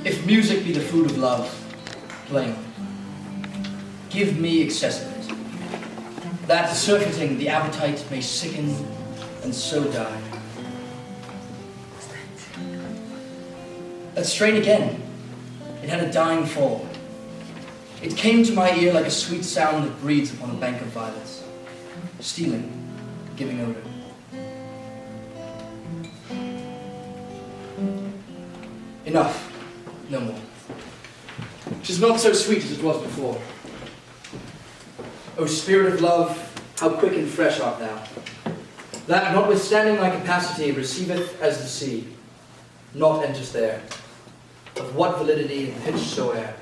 If music be the food of love, play on. Give me excess of it, that surfeiting the appetite may sicken and so die. That strain again, it had a dying fall. It came to my ear like a sweet sound that breathes upon a bank of violets, stealing, giving odor. Enough, no more. 'Tis not so sweet as it was before. O spirit of love, how quick and fresh art thou, that notwithstanding my capacity receiveth as the sea, not enters there, of what validity and pitch soe'er,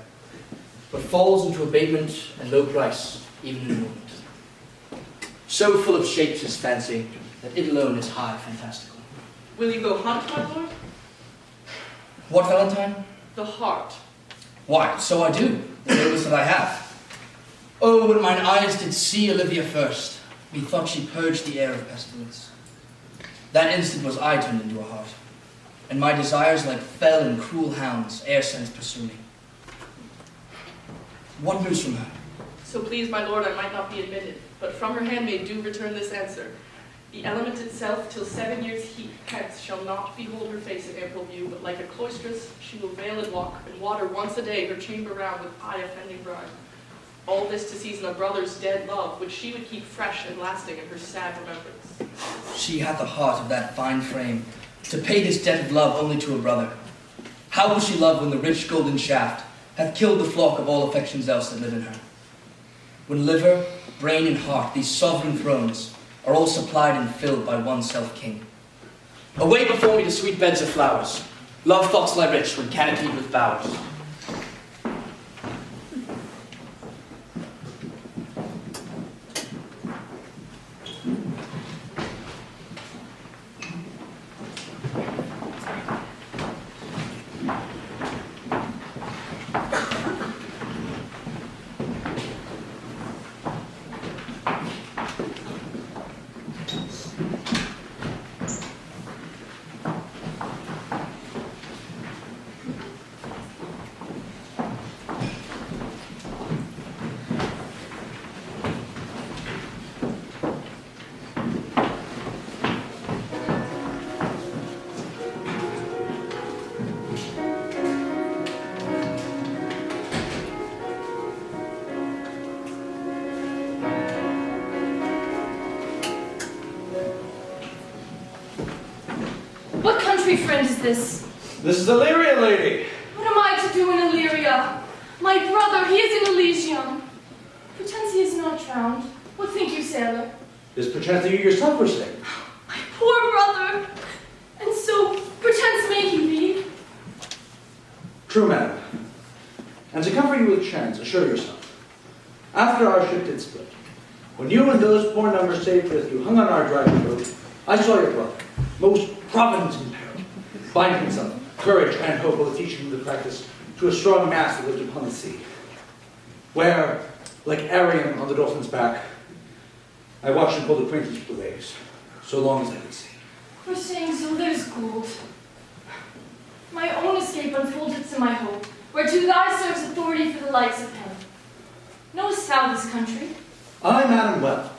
but falls into abatement and low price, even in a moment. So full of shapes is fancy, that it alone is high fantastical. Will you go hunt, my lord? What Valentine? The hart. Why, so I do, the noblest that I have. Oh, when mine eyes did see Olivia first, methought she purged the air of pestilence. That instant was I turned into a hart, and my desires like fell and cruel hounds ere since pursue me. What news from her? So please, my lord, I might not be admitted, but from her handmaid do return this answer. The element itself, till 7 years hence, shall not behold her face in ample view, but like a cloistress, she will veil and walk, and water once a day her chamber round with eye-offending bride. All this to season a brother's dead love, which she would keep fresh and lasting in her sad remembrance. She hath the heart of that fine frame, to pay this debt of love only to a brother. How will she love when the rich golden shaft hath killed the flock of all affections else that live in her? When liver, brain, and heart, these sovereign thrones, are all supplied and filled by one self-king. Away before me to sweet beds of flowers. Love thoughts lie rich when canopied with bowers. What country friend is this? This is Illyria, lady. What am I to do in Illyria? My brother, he is in Elysium. Pretends he is not drowned. What think you, sailor? Is perchance that you yourself were saying? My poor brother! And so, pretends may he be? True, madam. And to comfort you with chance, assure yourself. After our ship did split, when you and those poor numbers saved with you hung on our dragon boat, I saw your brother, most provident in peril, bind himself, courage and hope, while teaching him the practice to a strong mast that lived upon the sea, where, like Arion on the dolphin's back, I watched him hold acquaintance with the waves, so long as I could see. For saying so, there's gold. My own escape unfolded to my hope, whereto thy serves authority for the likes of him. Knowest thou this country? I, madam, well,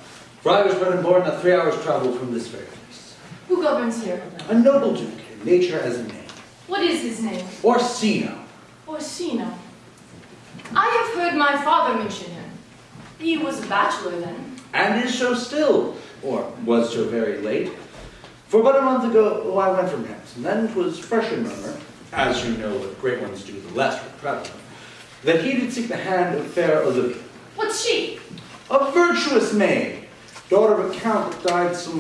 for I was bred and born a 3 hours' travel from this very place. Who governs here? A noble duke, in nature as in name. What is his name? Orsino. Orsino. I have heard my father mention him. He was a bachelor then. And is so still, or was so very late. For but a month ago I went from hence, and then 'twas fresh in murmur, as you know that great ones do the less with travel, that he did seek the hand of fair Olivia. What's she? A virtuous maid, daughter of a count that died some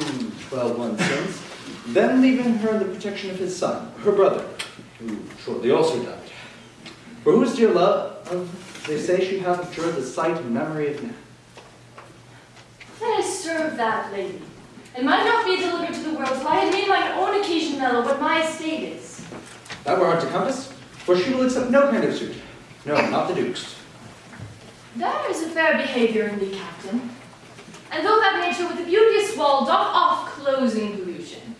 12 months since, then leaving her in the protection of his son, her brother, who shortly also died. For whose dear love, they say she hath endured the sight and memory of man. Then I serve that lady, and might not be delivered to the world till I had made mine own occasion mellow what my estate is. That were hard to compass, for she will accept no kind of suit. No, not the duke's. There is a fair behavior in thee, captain. And though that nature with a beauteous wall doth oft close in pollution,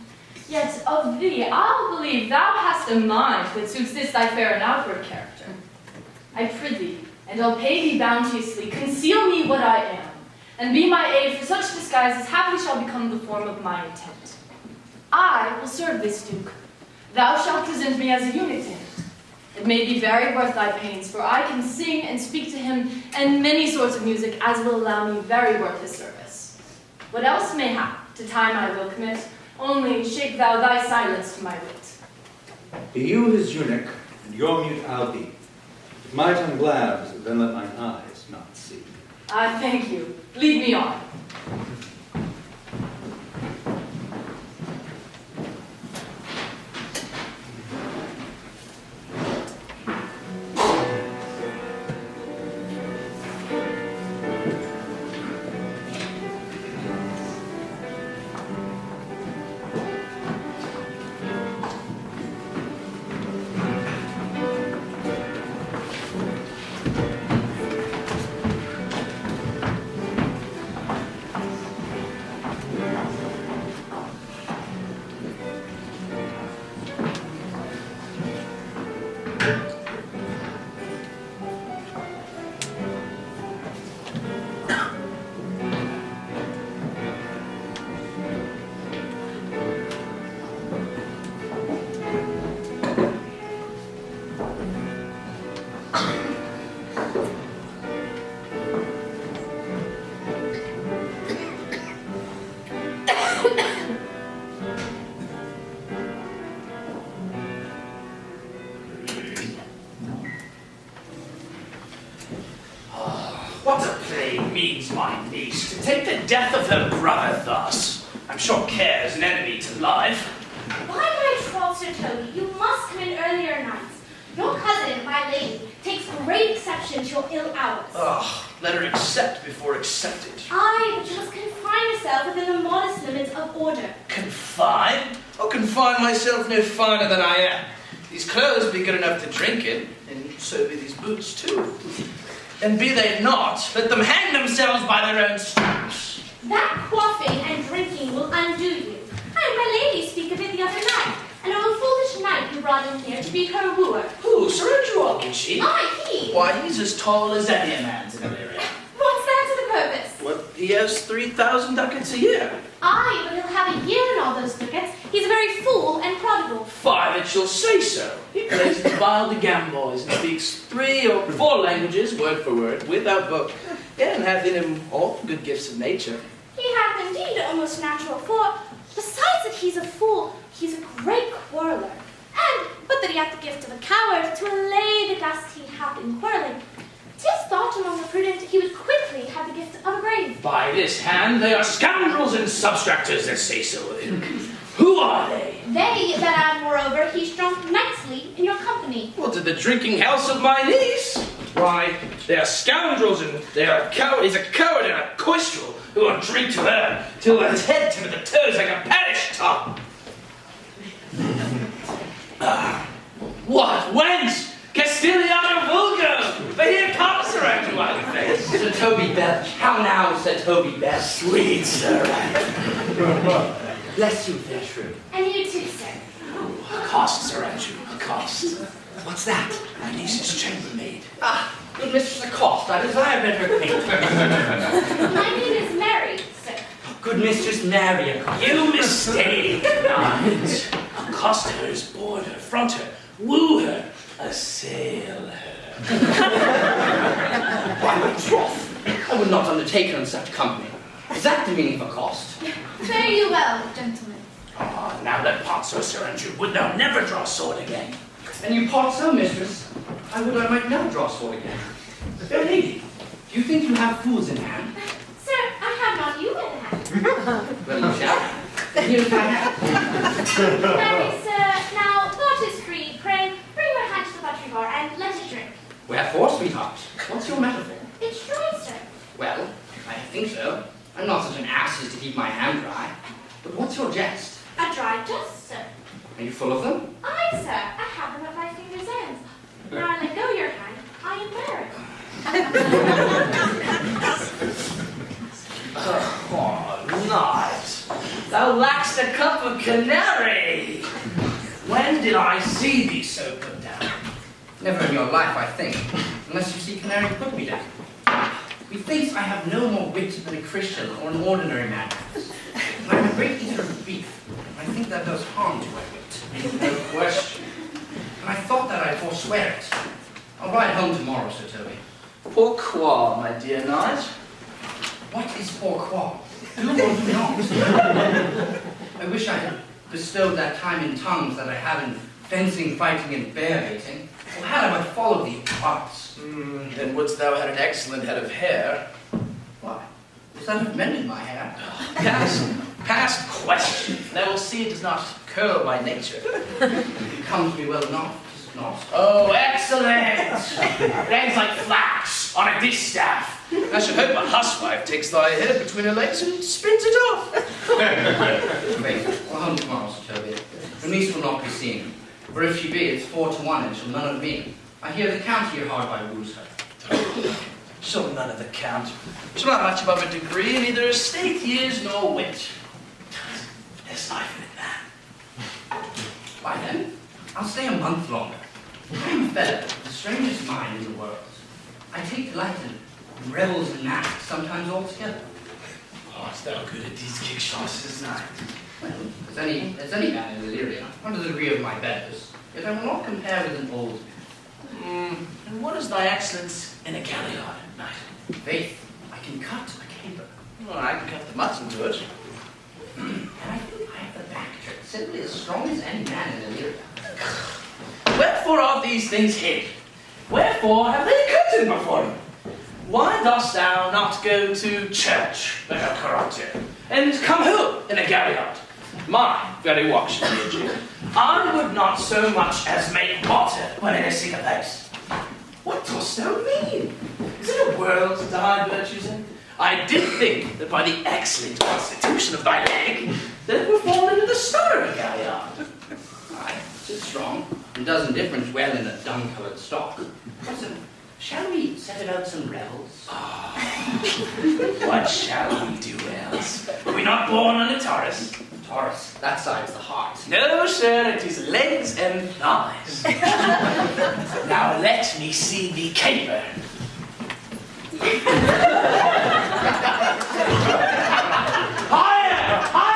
Yet of thee I'll believe thou hast a mind that suits this thy fair and outward character. I prithee, and I'll pay thee bounteously, conceal me what I am, and be my aid for such disguise as haply shall become the form of my intent. I will serve this duke. Thou shalt present me as a eunuch to him. It may be very worth thy pains, for I can sing and speak to him, and many sorts of music, as will allow me very worth his service. What else may hap, to time I will commit, only shape thou thy silence to my wit. Be you his eunuch, and your mute I'll be. If my tongue blabs, then let mine eyes not see. I thank you. Lead me on. What a plague means my niece to take the death of her brother thus? I'm sure care is an enemy to life. By my troth, Sir Toby, you must come in earlier nights. Your cousin, my lady, takes great exception to your ill hours. Ugh, let her accept before accepted. Aye, but you must confine yourself within the modest limits of order. Confine? I'll confine myself no finer than I am. These clothes be good enough to drink in, and so be these boots too. And be they not, let them hang themselves by their own straps. That quaffing and drinking will undo you. I and my lady speak of it the other night, and of a foolish knight you brought in here to be her wooer. Who, Sir Andrew Ogilchie? Aye, he. Why, he's as tall as any man's in Illyria. What's that to the purpose? Well, he has 3,000 ducats a year. Aye, but he'll have a year in all those ducats. He's a very fool and prodigal. Fie that you'll say so. He plays the vile de gamboys and speaks 3 or 4 languages, word for word, without book, and hath in him all the good gifts of nature. He hath indeed almost natural, for besides that he's a fool, he's a great quarreler. And, but that he hath the gift of a coward, to allay the dust he hath in quarreling. 'Tis thought among the prudent he would quickly have the gift of a grave. By this hand, they are scoundrels and substractors that say so of him. Who are they? They that add moreover, he's drunk nicely in your company. Well, to the drinking house of my niece. Why, they are scoundrels and they are he's a coward and a coistrel who will drink to her till his head to the toes like a parish top. What? Whence? Castiliano vulgo! But here comes Sir Andrew Wildface. Sir Toby Bell. How now, Sir Toby Bell? Sweet Sir Andrew. Bless you, fair shrew. And you too, sir. Accost, Sir Andrew, accost. What's that? My niece's chambermaid. Ah, good Mistress Accost, I desire better acquaintance. My name is Mary, sir. Good Mistress Mary Accost. You mistake, Knight. Accost her as board her, front her, woo her, assail her. By my troth, I would not undertake her in such company. Is that the meaning of accost? Fare you well, gentlemen. Ah, now let part so, Sir Andrew. Would thou never draw sword again? And you part so, mistress? I would I might never draw sword again. Fair lady, do you think you have fools in hand? Sir, I have not you in hand. Well, you shall. Then here's my hand. Mary, sir, now thought is free. Pray, bring your hand to the buttery bar and let it drink. Wherefore, sweetheart? What's your metaphor? It's dry, sir. Well, I think so. I'm not such an ass as to keep my hand dry. But what's your jest? A dry dust, sir. Are you full of them? Aye, sir, I have them at my fingers' ends. When I let go your hand, I am Mary. Oh, Knight, thou lackst just a cup of canary. When did I see thee so put down? Never in your life, I think, unless you see canary put me down. Methinks I have no more wit than a Christian or an ordinary man. And I am a great eater of beef, and I think that does harm to my wit. No question. And I thought that I'd forswear it. I'll ride home tomorrow, Sir Toby. Pourquoi, my dear knight? What is pourquoi? Do or do not? I wish I had bestowed that time in tongues that I have in fencing, fighting, and bear baiting. Or had I but followed the arts. Then wouldst thou had an excellent head of hair? Why? Is that have mended my hair? Past question. Thou will see it does not curl by nature. It comes me well enough, does it not? Oh, excellent! Legs like flax on a distaff. I should hope a huswife takes thy head between her legs and spins it off. Wait, I'll home tomorrow, Sir Toby. Her niece will not be seen. For if she be, it's 4 to 1, and she'll none of me. I hear the count here hard by woos her. She'll none of the count. She'll not much above a degree in either estate years nor wit. There's life in it, man. Why then, I'll stay a month longer. I am a fellow, the strangest mind in the world. I take delight in revels and masks, sometimes all together. Art thou good at these kickshots night? Well, as any man in Illyria, under the degree of my betters, yet I will not compare with an old man. And what is thy excellence in a galliard at night? Faith, I can cut a caper. Well, I can cut the mutton to it. And I think I have the back trick, simply as strong as any man in Illyria. Wherefore are these things hid? Wherefore have they curtain before him? Why dost thou not go to church like a corrupter, and come home in a galliard? My very watch, I would not so much as make water when in a sicker place. What dost thou mean? Is it a world to hide virtues in? I did think that by the excellent constitution of thy leg, that it would fall into the star of a galliard. Aye, 'tis strong, and does indifference well in a dun-coloured stock. Listen, shall we set about some revels? What shall we do else? Were we not born on a Taurus? Taurus, that side's the heart. No, sir, it is legs and thighs. Now let me see thee caper. Higher! Higher!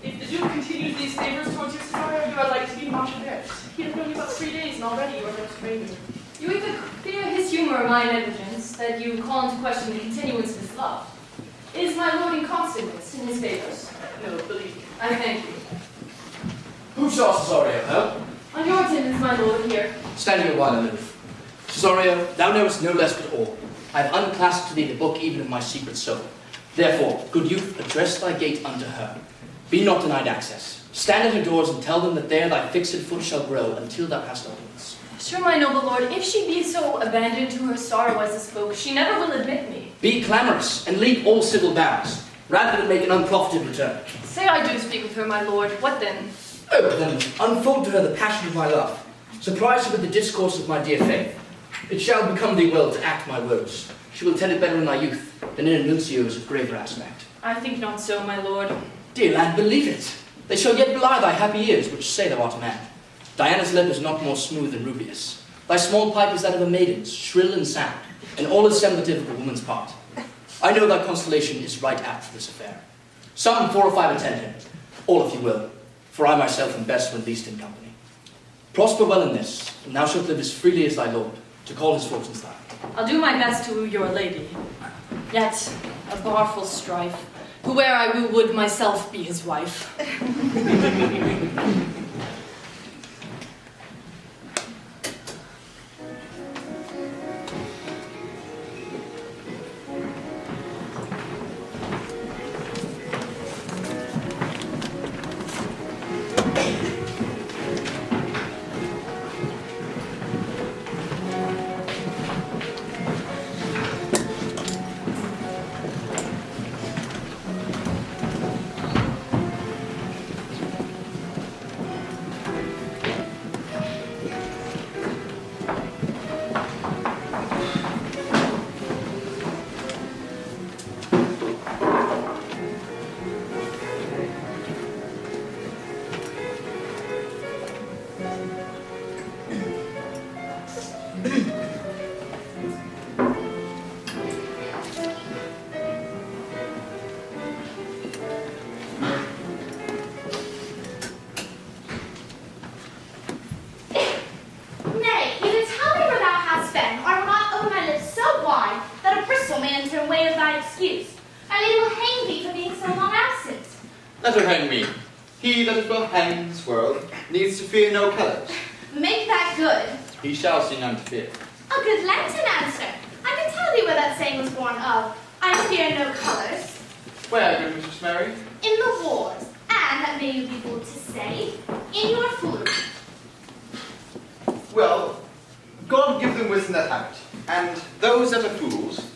If the Duke continues these favors towards your sire, you are like to be much embarrassed. He has known you about 3 days, and already you are no stranger. You even fear his humor or my negligence, that you call into question the continuance of his love. Is my lord inconstant in his favors? No, believe me. I thank you. Who saw Cesario, huh? On your attendance, my lord, here. Standing a while aloof. Cesario, thou knowest no less but all. I have unclasped to thee the book even of my secret soul. Therefore, good youth, address thy gate unto her. Be not denied access. Stand at her doors and tell them that there thy fixed foot shall grow until thou hast audience. Sure, my noble lord, if she be so abandoned to her sorrow as this spoke, she never will admit me. Be clamorous, and leap all civil bounds, rather than make an unprofited return. Say I do speak with her, my lord, what then? Oh, then unfold to her the passion of my love. Surprise her with the discourse of my dear faith. It shall become thee well to act my woes. She will tell it better in thy youth than in a nuncio's of graver aspect. I think not so, my lord. Dear lad, believe it. They shall yet belie thy happy years, which say thou art a man. Diana's lip is not more smooth than Rubius. Thy small pipe is that of a maiden's, shrill and sound. and all is semblance of a woman's part. I know that Constellation is right apt for this affair. Some 4 or 5 attend him, all if you will, for I myself am best when least in company. Prosper well in this, and thou shalt live as freely as thy lord, to call his fortunes thine. I'll do my best to woo your lady. Yet a barful strife, whoe'er I woo would myself be his wife. Nay, either tell me where thou hast been, or I will not open my lips so wide that a bristle may enter in way of thy excuse. Our lady will hang thee for being so long absent. Let her hang me. He that is well hanged in this world needs to fear no colours. Make that good. He shall see none to fear. A good Lenten answer. I can tell thee where that saying was born of. I fear no colours. Where, good Mistress Mary? In the wars, and that may you be bold to say, in your foolery. Well, God give them wisdom that have it, and those that are fools,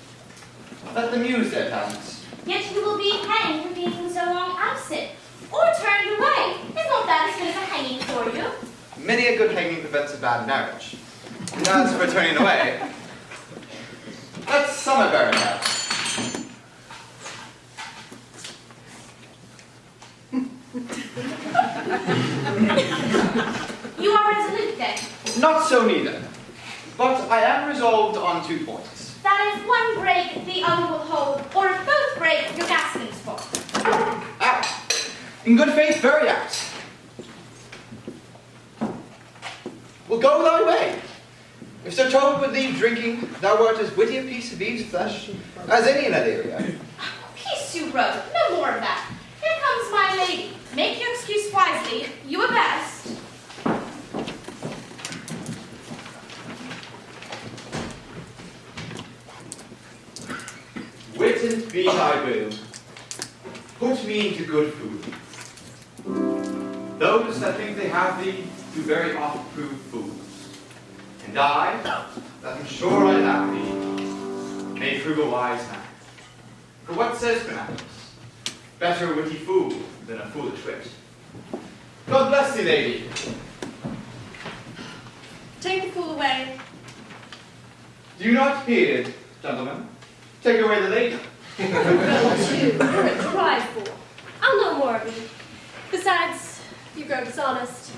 let them use their talents. Yet you will be hanged for being so long absent, or turned away. Is not that as good as a hanging for you? Many a good hanging prevents a bad marriage. And as for turning away, let summer bear it out. You are resolute then. Not so neither, but I am resolved on 2 points. That if one break, the other will hold, or if both break, your gaskins fall. Apt. In good faith, very apt. Well, go thy way. If Sir Toby would leave drinking, thou wert as witty a piece of Eve's flesh as any in that area. Peace you wrote, no more of that. Here comes my lady. Make your excuse wisely, you are best. Witted be thy will, put me into good food. Those that think they have thee do very oft prove fools. And I, that am sure I have thee, may prove a wise man. For what says Fernandez? Better a witty fool than a foolish wit. God bless thee, lady. Take the fool away. Do you not hear, gentlemen? Take away the lady. You're a dry fool. I'll know more of you. Besides, you grow dishonest.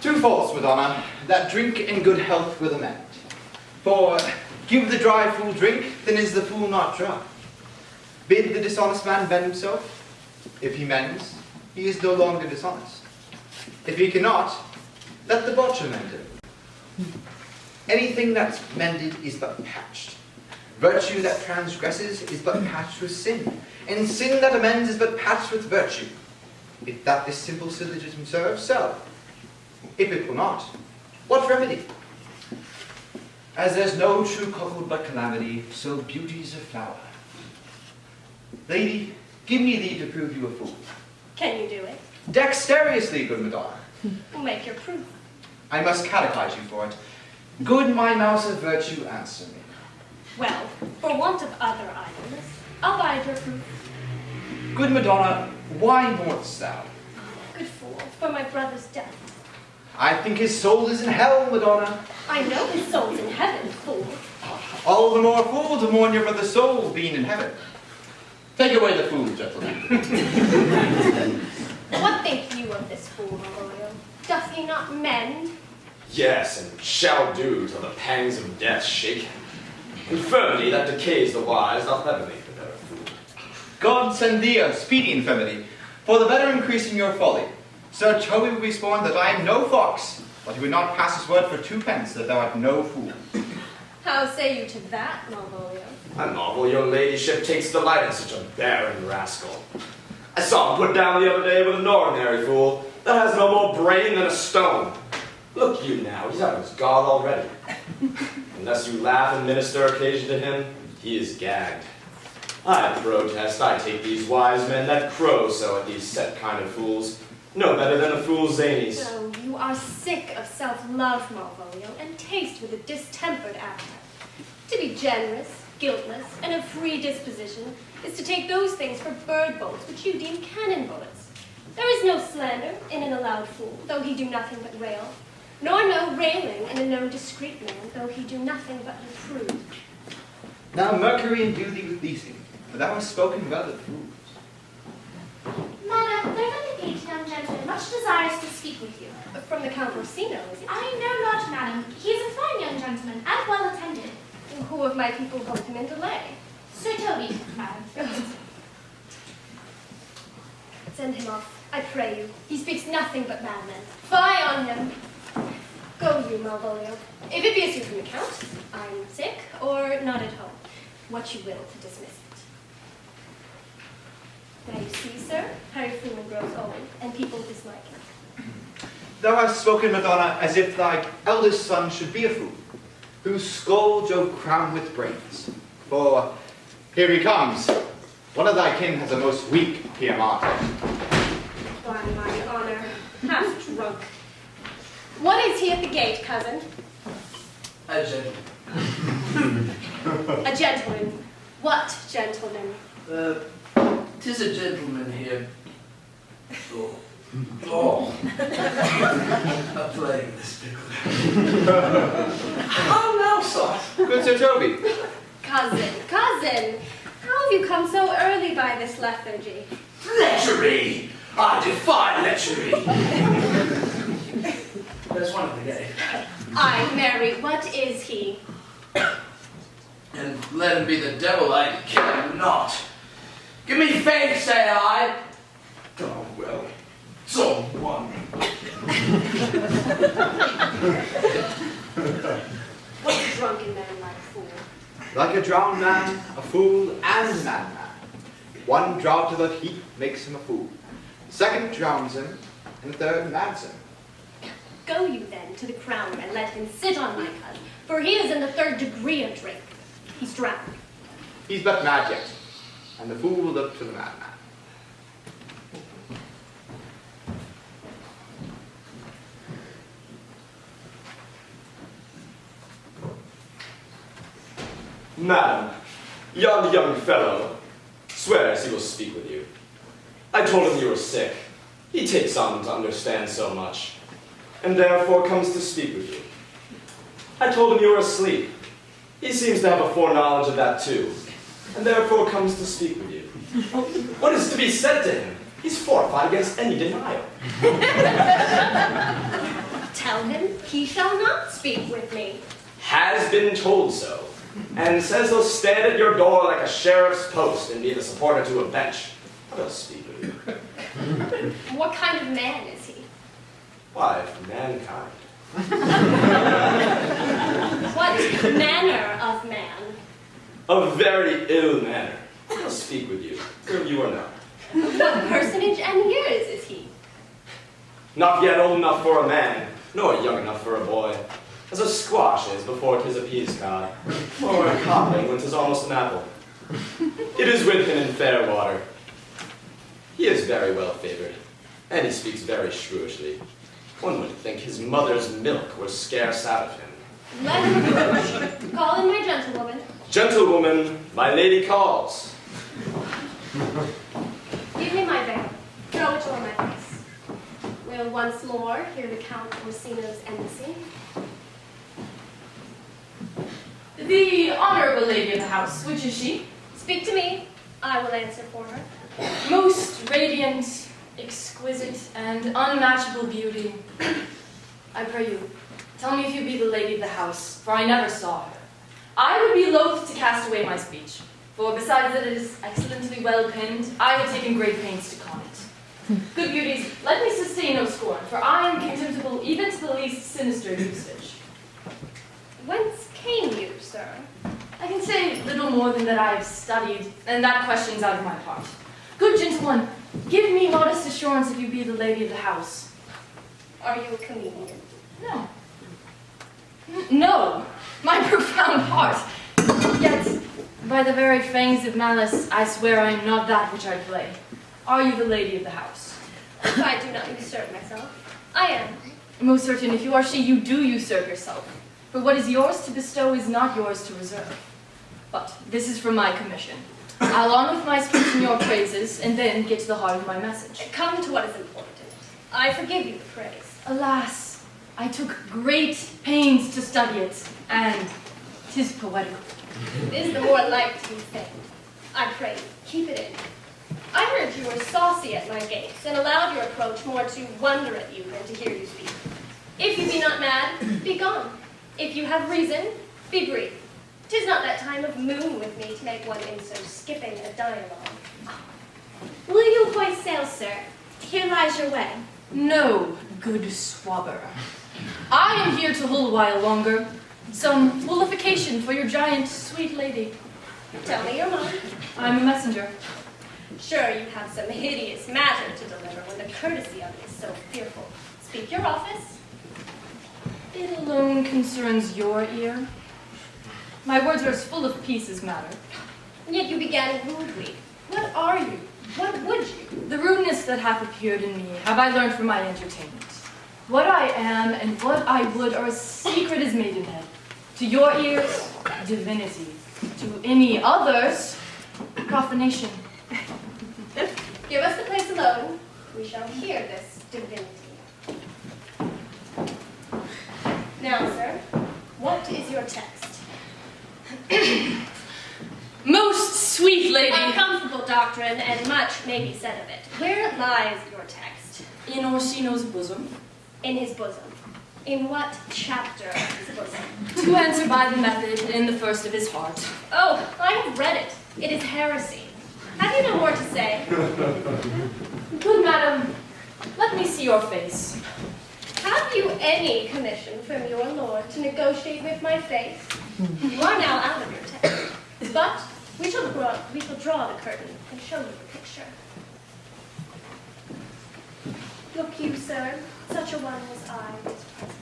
2 faults, Madonna, that drink in good health will amend. For give the dry fool drink, then is the fool not dry. Bid the dishonest man mend himself. If he mends, he is no longer dishonest. If he cannot, let the butcher mend him. Anything that's mended is but patched. Virtue that transgresses is but patched with sin, and sin that amends is but patched with virtue. If that this simple syllogism serves, so. If it will not, what remedy? As there's no true cuckold but calamity, so beauty's a flower. Lady, give me thee to prove you a fool. Can you do it? Dexterously, good Madonna. We'll make your proof. I must catechize you for it. Good my mouse of virtue, answer me. Well, for want of other items, I'll bide your proof. Good Madonna, why mourst thou? Good fool, for my brother's death. I think his soul is in hell, Madonna. I know his soul's in heaven, fool. All the more fool to mourn your brother's soul being in heaven. Take away the fool, gentlemen. What think you of this fool, Memorial? Doth he not mend? Yes, and shall do till the pangs of death shake him. Infirmity that decays the wise doth never make the better fool. God send thee a speedy infirmity, for the better increasing your folly. Sir Toby will be sworn that I am no fox, but he would not pass his word for 2 pence that thou art no fool. How say you to that, Malvolio? I marvel your ladyship takes delight in such a barren rascal. I saw him put down the other day with an ordinary fool that has no more brain than a stone. Look you now, he's out of his god already. Unless you laugh and minister occasion to him, he is gagged. I protest, I take these wise men that crow so at these set kind of fools, no better than a fool's zanies. So you are sick of self-love, Malvolio, and taste with a distempered appetite. To be generous, guiltless, and of free disposition is to take those things for bird bolts which you deem cannon bullets. There is no slander in an allowed fool, though he do nothing but rail, nor no railing in a known discreet man, though he do nothing but reprove. Now Mercury endue thee with these things, for thou hast spoken well of fools. Madam, there is a gate young gentleman much desires to speak with you. From the Count Orsino, is it? I know not, madam. He is a fine young gentleman, and well attended. Who of my people hold him in delay? Sir Toby, madam. Send him off, I pray you. He speaks nothing but madmen. Fie on him! Go you, Malvolio. If it be a suit from the Count, I'm sick, or not at home. What you will to dismiss it. Now you see, sir, how your fool grows old, and people dislike him. Thou hast spoken, Madonna, as if thy eldest son should be a fool, whose skull Jove crown with brains. For here he comes. One of thy kin has a most weak Piamate. By my honor, half drunk. What is he at the gate, cousin? A gentleman. A gentleman. What gentleman? 'Tis a gentleman here. Oh. I'm playing this pickle. How now, sir? Good Sir Toby. Cousin, how have you come so early by this lethargy? Lechery! I defy lechery! That's one of the gay. Ay, Mary, what is he? And let him be the devil, I care not. Give me faith, say I. Oh, well, so one. What's a drunken man like a fool? Like a drowned man, a fool, and a madman. One draught of the heat makes him a fool. The second drowns him, and the third mads him. Go you then to the crown and let him sit on my cousin, for he is in the 3rd degree of drink. He's drowned. He's but mad yet, and the fool will look to the madman. Madam, yon young fellow swears he will speak with you. I told him you were sick. He takes on to understand so much, and therefore comes to speak with you. I told him you were asleep. He seems to have a foreknowledge of that too, and therefore comes to speak with you. What is to be said to him? He's fortified against any denial. Tell him he shall not speak with me. Has been told so, and says he'll stand at your door like a sheriff's post and be the supporter to a bench. He'll speak with you. What kind of man is he? Why, mankind. What manner of man? A very ill manner. He'll speak with you, will you or not. What personage and years is he? Not yet old enough for a man, nor young enough for a boy. As a squash is before 'tis a peas cod, or a copling when 'tis almost an apple. It is with him in fair water. He is very well favored, and he speaks very shrewishly. One would think his mother's milk were scarce out of him. Let him approach. Call in my gentlewoman. Gentlewoman, my lady calls. Give me my veil. Throw it over my face. We'll once more hear the Count Orsino's embassy. The honorable lady of the house, which is she? Speak to me. I will answer for her. Most radiant, exquisite, and unmatchable beauty. I pray you, tell me if you be the lady of the house, for I never saw her. I would be loath to cast away my speech, for besides that it is excellently well penned, I have taken great pains to con it. Good beauties, let me sustain no scorn, for I am contemptible even to the least sinister usage. Whence came you, sir? I can say little more than that I have studied, and that question's out of my part. Good gentleman, give me modest assurance if you be the lady of the house. Are you a comedian? No. No, my profound heart. Yet, by the very fangs of malice, I swear I am not that which I play. Are you the lady of the house? I do not usurp myself. I am. Most certain, if you are she, you do usurp yourself. For what is yours to bestow is not yours to reserve. But this is from my commission. I'll on with my speech in your praises, and then get to the heart of my message. Come to what is important. I forgive you the praise. Alas, I took great pains to study it, and 'tis poetical. Is the more like to be said. I pray you, keep it in. I heard you were saucy at my gates, and allowed your approach more to wonder at you than to hear you speak. If you be not mad, be gone. If you have reason, be brief. 'Tis not that time of moon with me to make one in so skipping a dialogue. Will you hoist sail, sir? Here lies your way. No, good swabber. I am here to hold a while longer. Some qualification for your giant sweet lady. Tell me your mind. I'm a messenger. Sure, you have some hideous matter to deliver when the courtesy of it is so fearful. Speak your office. It alone concerns your ear. My words are as full of peace as matter. Yet you began rudely. What are you? What would you? The rudeness that hath appeared in me have I learned from my entertainment. What I am and what I would are as secret as maidenhead. To your ears, divinity. To any others, profanation. Give us the place alone. We shall hear this divinity. Now, sir, what is your text? Most sweet lady. Uncomfortable doctrine, and much may be said of it. Where lies your text? In Orsino's bosom. In his bosom. In what chapter of his bosom? To answer by the method in the first of his heart. Oh, I have read it. It is heresy. Have you no more to say? Good madam, let me see your face. Have you any commission from your lord to negotiate with my face? You are now out of your text. But we shall draw the curtain and show you the picture. Look you, sir, such a one as I is present.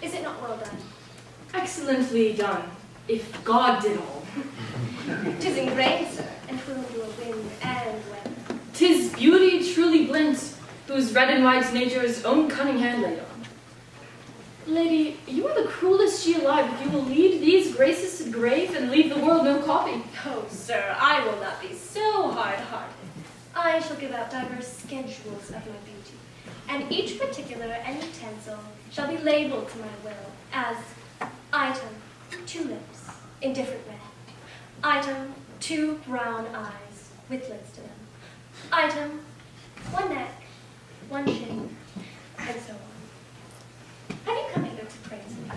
Is it not well done? Excellently done, if God did all. 'Tis ingrained, sir, and will endure wind and weather. 'Tis beauty truly blent, whose red and white nature's own cunning hand laid on. Lady, you are the cruelest she alive if you will lead these graces to the grave and leave the world no copy. Oh, sir, I will not be so hard-hearted. I shall give out diverse schedules of my beauty, and each particular and utensil shall be labeled to my will as item, 2 lips, indifferent red. Item, 2 brown eyes, with lids to them. Item, 1 neck, 1 chin, and so on. Have you come hither to praise me?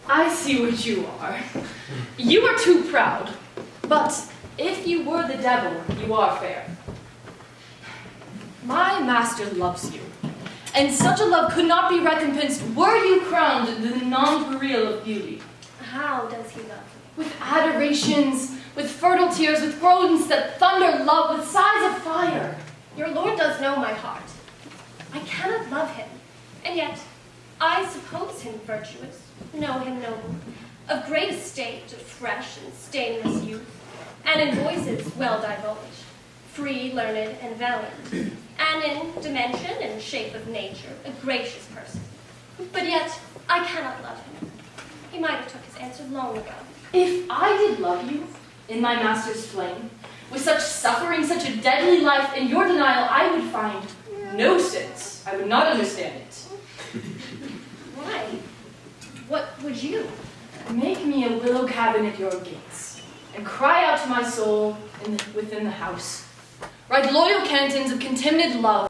I see what you are. You are too proud. But if you were the devil, you are fair. My master loves you, and such a love could not be recompensed were you crowned the nonpareil of beauty. How does he love me? With adorations, with fertile tears, with groans that thunder love, with sighs of fire. Your lord does know my heart. I cannot love him, and yet I suppose him virtuous, know him noble, of great estate, of fresh and stainless youth, and in voices well divulged, free, learned, and valiant, and in dimension and shape of nature, a gracious person. But yet I cannot love him. He might have took his answer long ago. If I did love you, in my master's flame, with such suffering, such a deadly life, in your denial I would find no sense. I would not understand it. Why? What would you? Make me a willow cabin at your gates, and cry out to my soul within the house. Write loyal cantons of contemned love,